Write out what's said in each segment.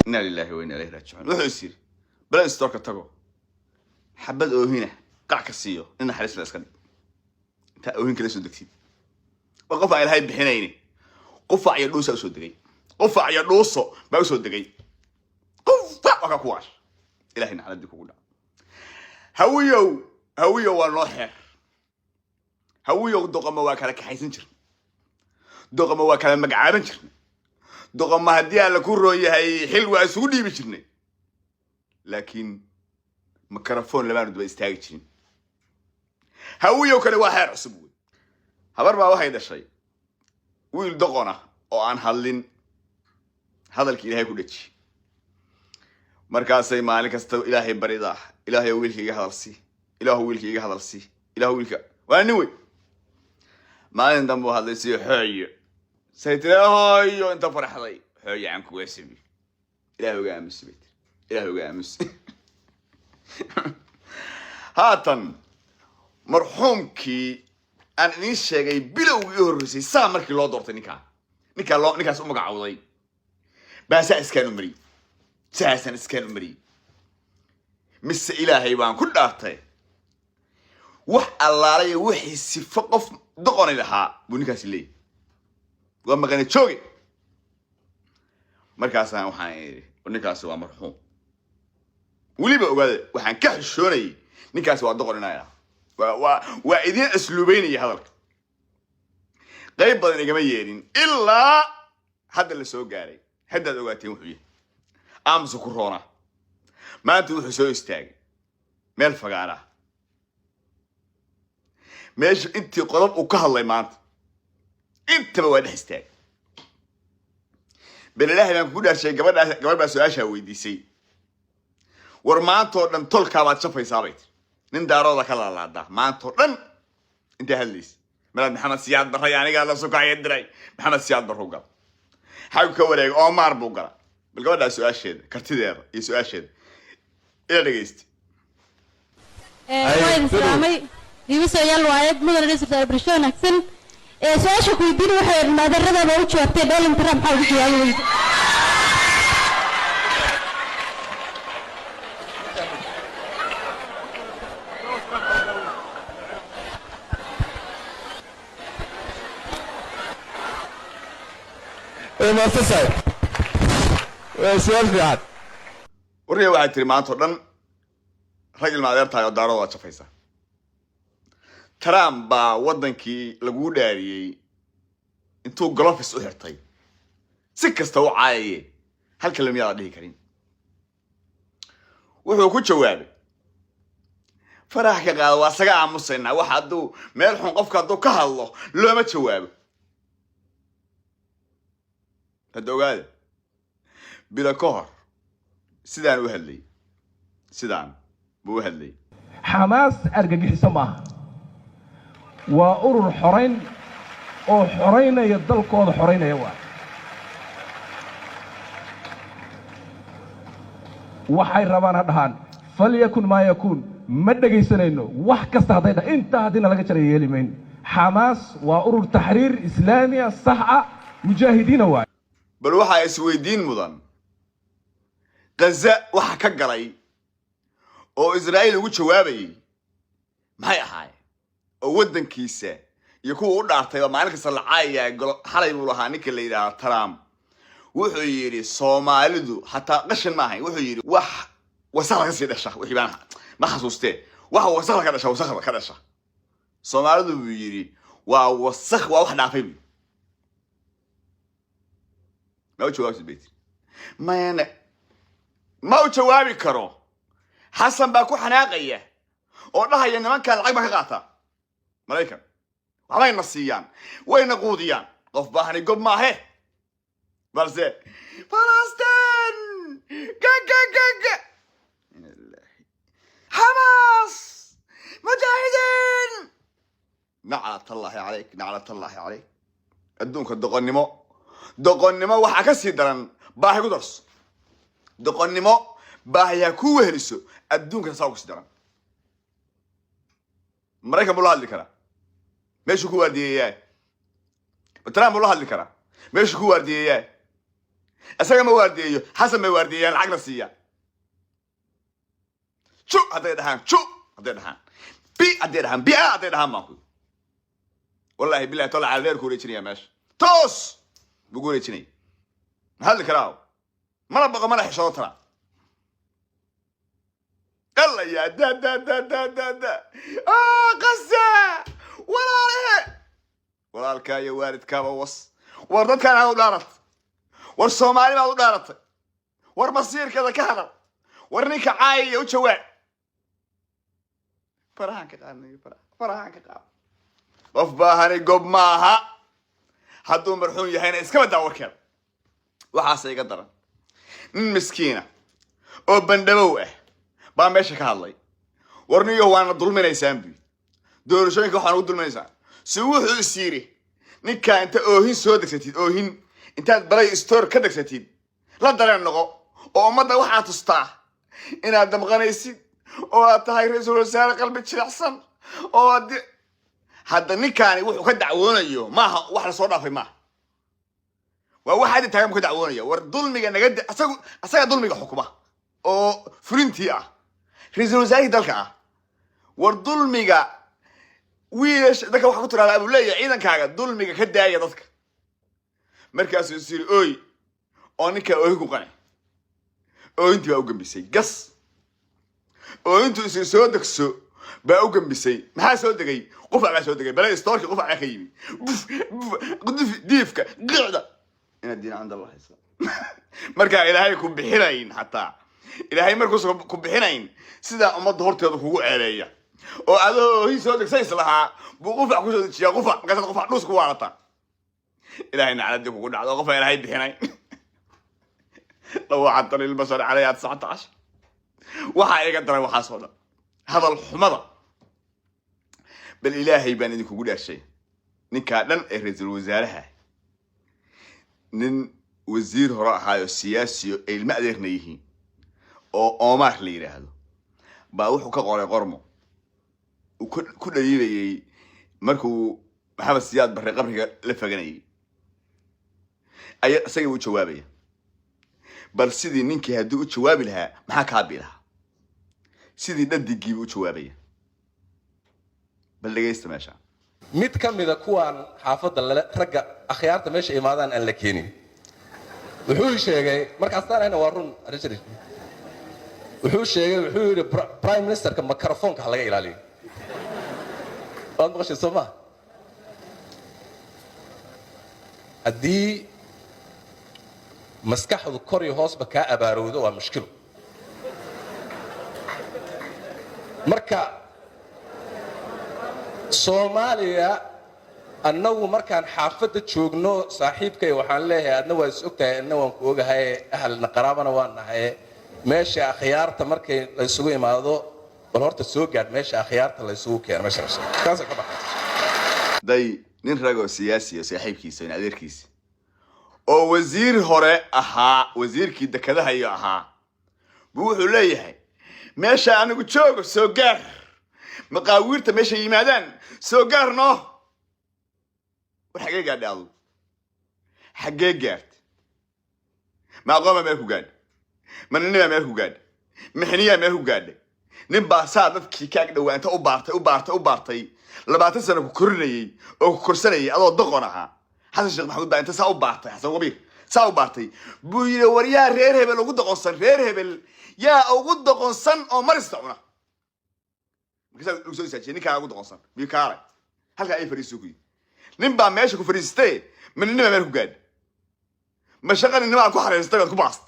إنا لله وإنا إليه راجعون وحو يصير بلا ستورك تاغو حبد اوهينه قاع كسيو إن حريص لا اسكن انت اوهين كلا سو دغتي وقفا إلهي بخينيني قفا يا دوسا سو دغاي قفا يا دوسو با سو دغاي قفا وكا كواش إلهي نحلدي كوغدا هويو waa loo xeer hawiyo doqoma waa kala kaxaysan jir doqoma waa kala magacaaban jir doqoma hadii aan la ku roon yahay xil waa isugu dhiibi jirnay laakiin mikrofon lama daba istaagi jirin hawiyo kale waa xeer cusub habar baa waxay dhashay wiil doqona oo aan hadlin hadalkii Ilaahay ku dhaji markaasay maalin kasta Ilaahay barida Ilaahay wiilkayga hadalsi إله ويلك هذا السي إله ويلك وأنا وي ما عندهم هذا السي حي سيتلاهي أنت فرح ضي حي عنك واسمي إله وقامس بيت إله وقامس هاتن مرحومكي أنا نيشة جاي بلو يورسي سامر كيلو دورت نكا الله نكا سمك عوضي بس أسكان مري ساسن أسكان مري مس إلهي وان كل أعطي وح الله علي وحي سفقف دقني لها بنكاس اللي وما كانت شوقي مركاسا وحان ونكاس هو مرحوم ولي بقى وحان كحشوني نكاس هو دقني نايا وإذن أسلوبيني هذاك غيب بدن جماعيين إلا هذا اللي سوق قاري هذا دوقاتي وحبي أمس كورونا ما أنت وحسوي استاج مال فقارة ماش أنت قرب وكهلا ما أنت بواد استاج بالله أنا بقول شيء قبل بس أشوي دي سي ورمانتو لن تلك على تشوفي صابت نندارو ذاك الله لا ده مانتو لن أنت هليس ملاد محمد سياد برا يعني قال سوكا يدري محمد سياد برا قال حاول كوريك عمر بوقرا بالقبل ده سؤال شيء كرتير يسؤال شيء إيه رجيست؟ وين سلامي يبص يلا واحد مدرس رئيس برشلونة أحسن سؤال شو كيدين واحد ما درنا بوجه وقت دول ترام حاول يجي ما تسأل سؤال في عاد وريه واحد تريمانتو دن رجل ما ديرتها يو دارو waa jafaysa Trump baa wadankii lagu dhaariyay intuu gloves u xirtay si kasta uu caayay hal kalma yaa dhihi karin wuxuu ku jawaabay farax ka qaad waa saga aamusayna wax haduu meel xun qofka haduu ka hadlo looma jawaabo hadoogaad bila kohor sidaan u hadlay sidaan buu hadlay حماس أرجع maaha waa urur xoreyn oo xoreynaya dalkooda xoreynaya waxay rabaan hadhaan falyakun ma yakun ma dhageysanayno wax kasta haday dhahay inta hadina laga jaray yeelimayn حماس waa urur tahriir islaami sax ah mujaahidiin waa bal waxa isweydiin mudan Gaza waxa ka galay oo Israa'iil ugu jawaabayay maxay ahaay oo wadankiisa iyo kuwa u dhaartay maalin kasta la caayay xalay uu lahaa ninka la yiraahdo Trump wuxuu yiri Soomaalidu hataa qashin ma ahayn wuxuu yiri wax wasakh ka sii dhasha wixii baan ma xasuustee wax wasakh ka dhasha Soomaalidu buu yiri waa wasakh waa wax dhaafay ma u jawaabi beet ma u jawaabi karo حسن باكو حناقية ودها إن من كان العيب ما قاطع ملايكا وين نصيان وين قوديان قف باهني قب ما هي برزة فلسطين جا حماس مجاهدين نعلة الله عليك نعلة الله عليك أدونك دقنمو وحكسي درن باهي قدرس دقنمو باهي كوه لسه أدونك تساوي سدران maraykan buu la hadli karaa meeshuu ku waardiyeeyaa trump buu la hadli karaa meeshuu ku waardiyeeyaa isaga ma waardiyeeyo xasan may waardiyeeyaan lacag la siiyaa ju hadday dhahaan ju hadday dhahaan bi hadday dhahaan bia hadday dhahaan baan ku wallahi billahi tola cala dheer ku wareejinaya meesha toos buu ku wareejinaya ma hadli karaa mana baqo mana xishoodo tara يلا يا دا دا دا دا دا دا قسا ولا عليه ولا الكاية وارد كابا وص وردت كان هذا دارت والصومالي ما هو دارت والمصير كذا كهذا ورنيك عاي وشواع فرحان كتاني فرحان كتاب وفباهني قب ماها حدو مرحون يهينا اسكما داوكر وحاسة يقدر مسكينة وبندبوه baa meesha ka hadlay warniyo waana dulminaysaan bi doorashooyinka waxaan u dulminaysaan si wuxuu isiiri ninka inta oohin soo degsatid oohin intaad balay store ka degsatid la dareen noqo oo ummadda waxaa tustaa inaad damqanaysid oo aad tahay ra'iisul wasaare qalbi jilicsan oo hadda ninkaani wuxuu ka dacwoonayo maaha wax la soo dhaafay maaha waa wax hadda taagan ka dacwoonaya war dulmiga naga asaga dulmiga xukuma oo fulintii ah رئيسل وزراء دالك والظلمية ويش ذاك واحد قلت له أبو ليه عيدا كاجا ظلمية كداية ذاك مركز يصير أوي أنك أوي كوكاني أو أنت بقى جنب بيسي قص أو أنت يصير سودك سو بقى جنب بيسي ما هي سودك جاي قفع على سودك جاي بلا يستارك قفع على خيبي قدف ديفك قعدة إن الدين عند الله حسن مركز إلهي يكون بحرين حتى إلهي مركز كبحنين سيدا أمد هورتي هذا هو عرية أو هذا هي سودك سيس لها بقفع كوسو تشيا قفع قصد قفع نص كوارتا إلهي نعلم دي بقول على قفع إلهي بحنين لو عطني البشر عليها 19 وحا قدر وحا صودا هذا الحمضة بالإلهي بان إنك قول هالشيء نكا لن إهرز الوزارة نن وزير هراء هاي السياسي المقدر نيهي oo maah la yiraahdo baa wuxuu ka qoray qormo uu ku dhaliilay markuu maxamed siyaad barre qabriga la faganayay ay asaga uu jawaabay bal sidii ninkii hadii uu jawaabi lahaa maxaa ka bilaha sidii dhadigii uu jawaabay bal dhageysta meesha mid kamida kuwan xaafadda ragga akhyaarta meesha imaadaan aan la keenin wuxuu sheegay markaas taana waa run rajari wuxuu yiri prime minister ka microphone ka laga ilaaliyo waan maqashay Soomaa hadii maskaxdu kor iyo hoos ba ka abaarowdo waa mushkil marka Soomaaliya annagu markaan xaafadda joogno saaxiibkay waxaan leeyahay adna waa is ogtahay anna waan ku ogahay ahlna qaraabana waan nahay meesha akhyaarta markay la isugu imaado bal horta soo gaad meesha akhyaarta la isugu keenay meesha kaas ka baxay day nin rago siyaasi saaxiibkiisa in adeerkiisa oo wasiir hore ahaa wasiirkii dekadaha iyo ahaa buu wuxuu leeyahay meesha anigu joogo soo gaar maqaawiirta meesha yimaadaan soo gaarno war xagee gaadhaado xagee gaart ma qooma ma ku gaad manina ma ku gaad maxniya ma ku gaad nin baa saa dadkii ka dhawaanta u baartay 20 sano ku korinayay oo ku korsanayay adoo doqon ahaa xasan sheekh maxamuud baa inta saa u baartay xasan wabiir saa u baartay buu yiri wariyaa reer hebel ugu doqonsan reer hebel yaa ugu doqonsan oo marista cuna markaas uu soo saacay ninka ugu doqonsan bii kaare halka ay fariiso ku nin baa meesha ku fariistay manina ma ku gaad ma shaqan inama ku xareystay ku baast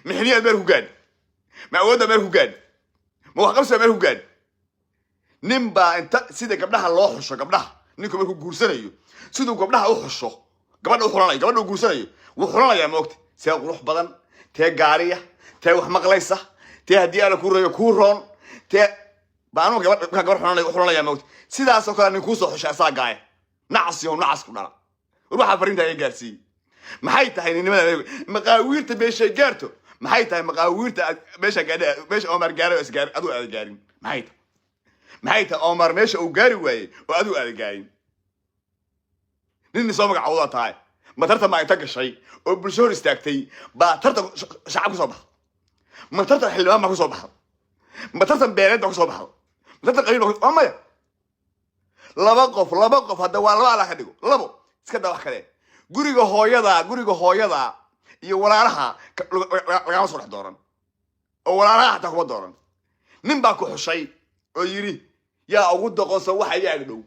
محنية مالك قاد ما أودا مالك قاد ما هو خمسة مالك قاد نمبا أنت سيدا قبلها الله حشة قبلها نيكو مالك قرسنا يو سيدا قبلها أحشة قبلها أحرانا قبلها قرسنا يو وحرانا يا موقت تيا روح بدن تيا قارية تيا وحمق ليسة تيا هدية على كورة كورون تيا بانو قبل حرانا يا موقت سيدا سوكا نيكوسو حشة ساقاية نعص يوم نعص كنا وروح عفرين ده يجالسي ما هي تهيني مقاويرت بيشة جارتو ما هي تهي مقاويرت بيشة عمر جاري وإسجار أدو أدجارين ما هي maxay tahay Omar meesha uu gaari waayay oo adigu aad gaarin nin soo magacawda tahay ma tartan ma inta gashay oo bulsho hor istaagtay baa tartan shacab ku soo baxay ma tartan xildhibaan ma ku soo baxay ma tartan beeleed ma ku soo baxay ma tartan qabiil ma ku maya laba qof hadda waa laba ala ka dhigo labo iska daa wax kale guriga hooyada iyo walaalaha laga soo dhex dooran oo walaalaha ta kuma dooran nin baa ku xushay oo yiri yaa ugu doqonsan waxa iga agdhow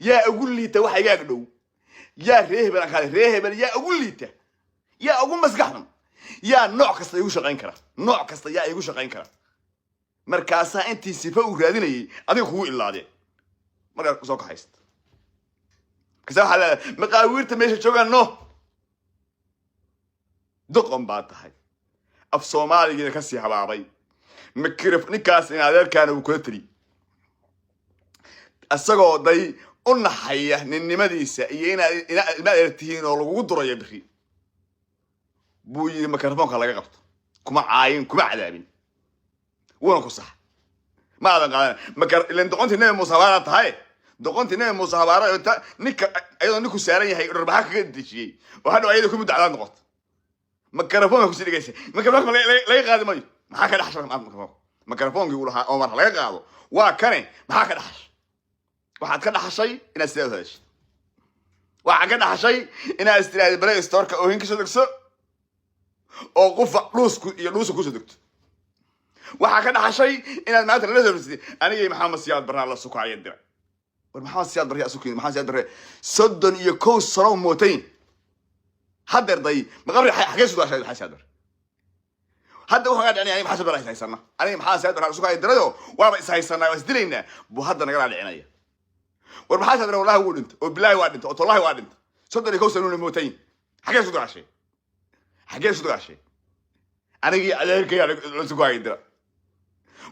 yaa ugu liita waxa iga agdhow yaa reehbel yaa ugu liita yaa ugu masgaxan yaa nooc kasta igu shaqayn kara nooc kasta yaa igu shaqayn kara markaasa intii sifa u raadinayay adiga kugu ilaadeen markaa soo ka haysta kasa waxa la maqaawiirta meesha joogaan no doqon baa tahay af Soomaaliga ka sii habaabay makrif ninkaas in adeerkaana uu kula tiri asagoo day u naxaya ninnimadiisa iyo ina eertihiin oo lagu durayo bixi buu yiri makarafoonka laga qabto kuma caayin kuma cadaabin wana ku sax ma aadan qaadan makar ilan doqontii Nabi Muuse habaara tahay doqontii Nabi Muuse habaara ninka ayadoo ninku saaran yahay dharbaaxa kaga dishiyay oo hadhow ayada ku mudacdaan noqoto makarafoonka ku sidhigaysa makarafoonka laga qaadi maayo maxaa ka dhaxshay makarafoonki uu lahaa Omar laga qaado waa kane maxaa ka dhaxshay waxaad ka dhaxshay inaad sidaad hesho waxa ka dhaxshay inaad istiraahdo Play Store-ka oo hinka soo degso oo qofa dhuusu ku soo degto waxa ka dhaxshay inaad maanta la soo aniga Maxamed Siyaad Barra la sukaaya dira war Maxamed Siyaad Barra suuqin Maxamed Siyaad Barra soddon iyo kow sano mootayn hadarday maqabri xagee soo daashay Siyaad Barra hadda waxa dhacay ani Maxamed Barra haysanna aniga Maxamed Siyaad Barra sukaaya dirayo waaba is haysanaa waa isdilayna buu hadda naga dhacinaya war Maxamed Barra wallahi wuu dhinto oo billahi waa dhinto oo wallahi waa dhinto soddon iyo kow sano mootayn xagee soo daashay anigii adeerkay la sukaaya dira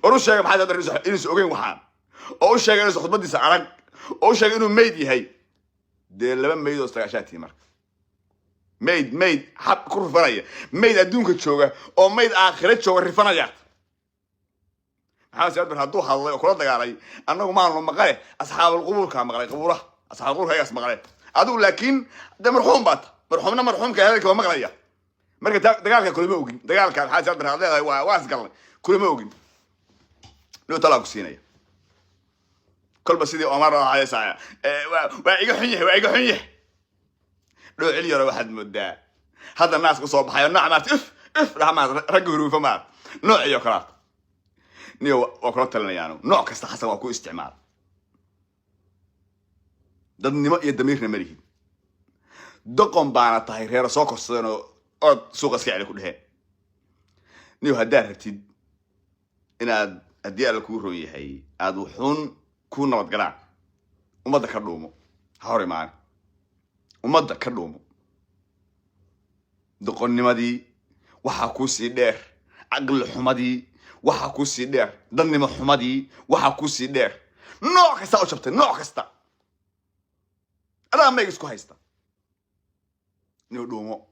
ورو شيء محد هذا إنه سوقين وحان أو شيء إنه خطبة دي سعرق أو شيء إنه ميد هي ده لما ميد استعشاتي مرك ميد حب كل فرية ميد أدونك تشوجه أو ميد آخرة تشوجه رفنا جات هذا سيد بنهدوه الله وكل هذا قاري أنا ما أنا مقالة أصحاب القبور كان مقالة قبورة أصحاب القبور هي اسم مقالة أدو لكن ده مرحوم بات مرحوم كهذا كمان مقالة مرك دجال كل ما وجين دجال كان هذا سيد بنهدوه واس قال كل ما وجين لو طلعوا سينية كل بس يدي أمر على ساعة ويجو حنيه لو علي يروح واحد مدة هذا الناس قصوا حيا نعمات اف رحمات رجعوا فما نوع يكرات نيو وكرات لنا يعني نوع كاستحسن وكو استعمال ضمن ما يدميرنا مريه دقم بانا طاهر هيرا سوق الصينو أو سوق اسكي على كل هي نيو هدار تيد إن أدي على كورو يحيي أدو حون كون نبض قلع وما ذكر لومو هوري معنا وما ذكر لومو دقني مدي وحكوسي دير عقل حمدي وحكوسي دير ضني محمدي وحكوسي دير نوع كستا وشبت نوع كستا أنا ما يجسكو هايستا نيو لومو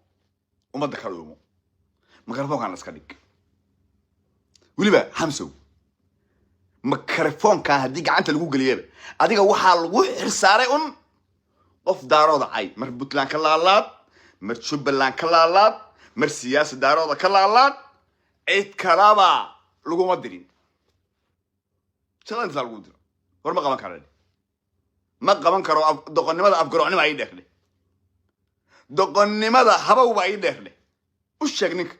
وما ذكر لومو ما كان فوق عن اسكاليك وليبا حمسو ميكروفون كان هديك عنت لغو غليبه اديغا waxa lagu xirsaaray un qof daarooda ay mar Puntland ka laalaad mar Jubbaland ka laalaad mar siyaasad daarooda ka laalaad cid kalaba lagu ma dirin challenge lagu diro war ma qaban karo doqonnimada afgaroonimo ay dheexle doqonnimada habow ay dheexle u sheeg ninka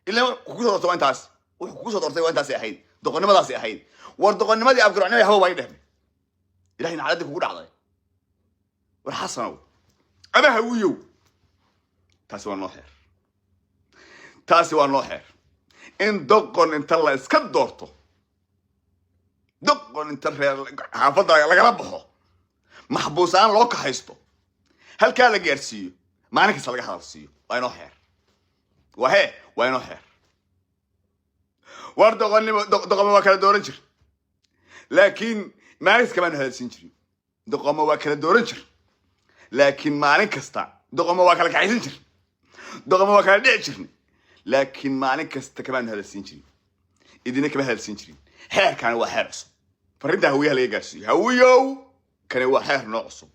ilaa ku soo doortay intaas wuxuu ku soo doortay intaas ay ahayd doqonnimadaas ay ahayd war doqonnimadii afgaroonimo habow ay dheexle ilaahina xaaladii kugu dhacday war xasanow ama hawiyow taasi waa noo xeer in doqon inta la iska doorto doqon inta reer xaafadda lagala baxo maxbuusaan loo kahaysto halkaa la gaarsiiyo maalin kasta laga hadalsiiyo waa inoo xeer waa inoo xeer war doqonnimo waa kala dooran jir laakiin maalin kasta kamaan hadalsiin jirin doqonnimo waa kala dooran jir laakiin maalin kasta doqonnimo waa kala kaxaysan jir doqonnimo waa kala dhici jirnay laakiin maalin kasta kamaan hadalsiin jirin idina kama hadalsiin jirin xeerkaani waa xeer cusub فرنتها هويها ليه قاسي هويو كان وحير نعصب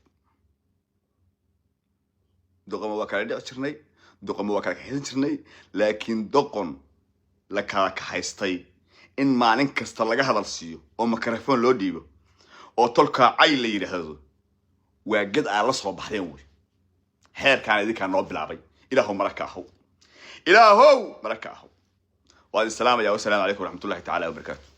دقم وكالة دعشرني دقم وكالة حيشرني لكن دقن لك حيستي إن ما ننكس طلقها هذا السيو أو ميكروفون لو ديبه أو تلقى عيل يرهذو وجد على صوب بحرين وي حير كان ذيك النوب بالعربي إلهو مركاهو إلهو مركاهو وهذا السلام يا والسلام عليكم ورحمة الله تعالى وبركاته